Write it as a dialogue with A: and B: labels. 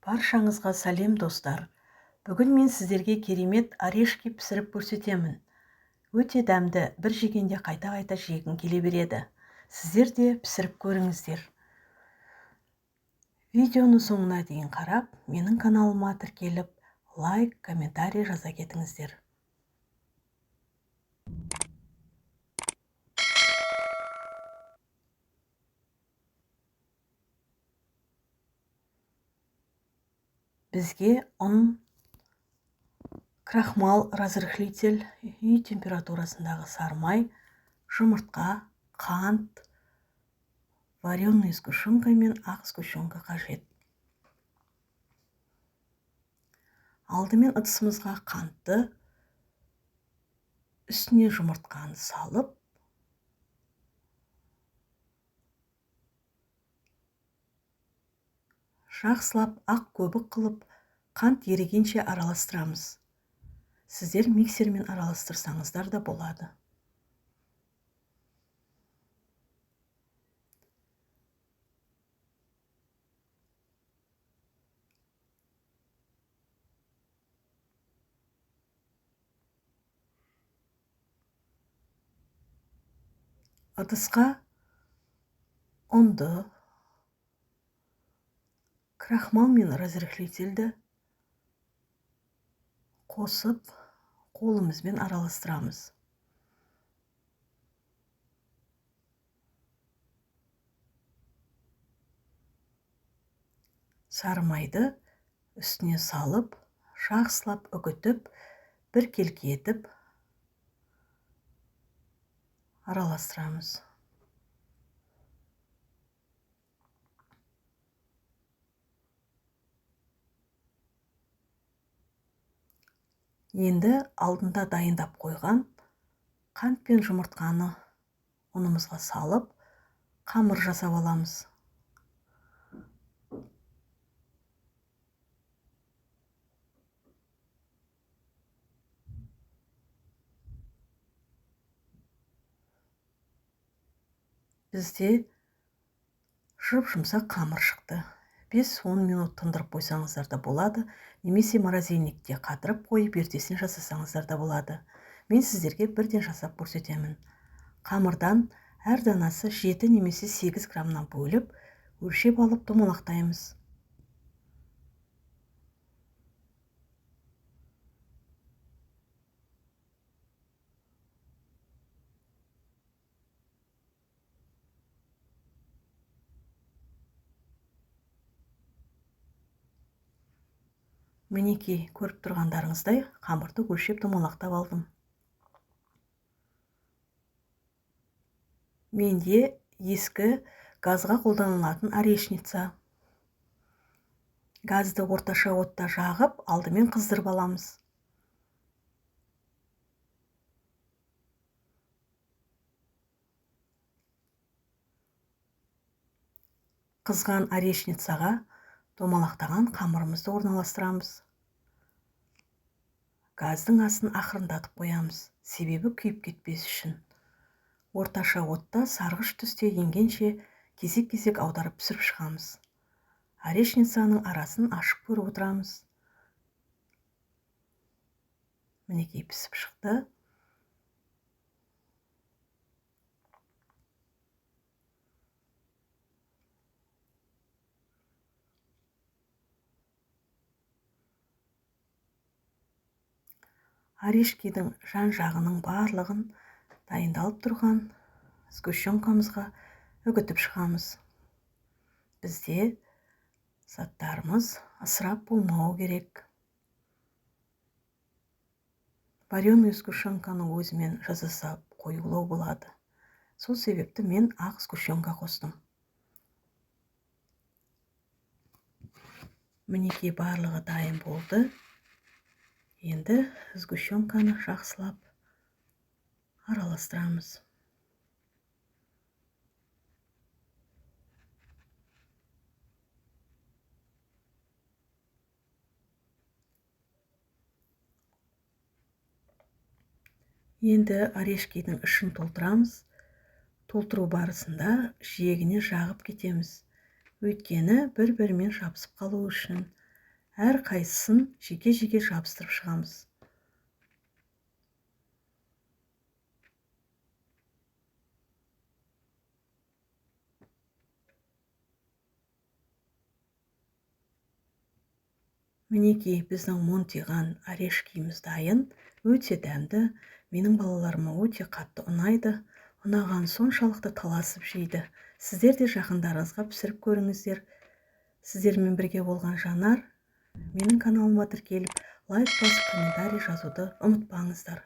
A: Баршаңызға сәлем достар. Бүгін мен сіздерге керемет орешки пісіріп көрсетемін. Өте дәмді, бір жегенде қайта-қайта жегің келе береді. Сіздер де пісіріп көріңіздер. Видеоны соңына дейін қарап, менің каналыма тіркеліп, лайк, комментарий жаза кетіңіздер. Бізге ұн, крахмал, разрыхлитель, үй температурасындағы сармай, жұмыртқа, қант, вареный сгущенка мен ақ сгущенка қажет. Алдымен ыдысымызға қантты, үстіне жұмыртқаны салып, жақсылап ақ көбік қылып, қант ерігенше араластырамыз. Сіздер миксермен араластырсаңыздар да болады. Ыдысқа ұнды, крахмал мен разрыхлительді қосып, қолымызбен араластырамыз. Сармайды үстіне салып, жақсылап үгітіп, біркелкі етіп араластырамыз. Енді алдында дайындап қойған қант пен жұмыртқаны ұнымызға салып, қамыр жасап аламыз. Бізде жұп-жұмсақ қамыр шықты. 5-10 минут тындырып қойсаңыздар да болады, немесе морозильникте қатырып қойып ертесіне жасасаңыздар да болады. Мен сіздерге бірден жасап көрсетемін. Қамырдан әр данасы 7 немесе 8 граммнан бөліп, өлшеп алып домалақтаймыз. Мінекей, көріп тұрғандарыңыздай қамырды өлшеп домалақтап алдым. Менде ескі газға қолданылатын орешница. Газды орташа отта жағып, алдымен қыздырып аламыз. Қызған орешницаға домалақтаған қамырымызды орналастырамыз. Газдың асын ақырындатып қоямыз, себебі күйіп кетпес үшін. Орташа отта сарғыш түсте енгенше кезек-кезек аударып пісіріп шығамыз. Орешницаның арасын ашып көріп отырамыз. Мінекей пісіп шықты. Орешкидің жан-жағының барлығын дайындалып тұрған сгущенкамызға үгітіп шығамыз. Бізде заттарымыз ысырап болмауы керек. Вареный сгущенканың өзімен жасаса қоюлау болады. Сол себепті мен ақ сгущенка қостым. Мінекей барлығы дайын болды. Енді сгущенканы жақсылап араластырамыз. Енді орешкидің ішін толтырамыз. Толтыру барысында жиегіне жағып кетеміз. Өйткені бір-бірімен жабысып қалу үшін әр қайсысын жеке-жеке жабыстырып шығамыз. Мінекей, біздің монтиған орешкиіміз дайын. Өте дәмді. Менің балаларыма өте қатты ұнайды. Ұнаған соншалықты таласып жейді. Сіздер де жақындарыңызға пісіріп көріңіздер. Сіздермен бірге болған Жанар. Менің каналыма тіркеліп, лайк басып, комментарий жазуды ұмытпаңыздар.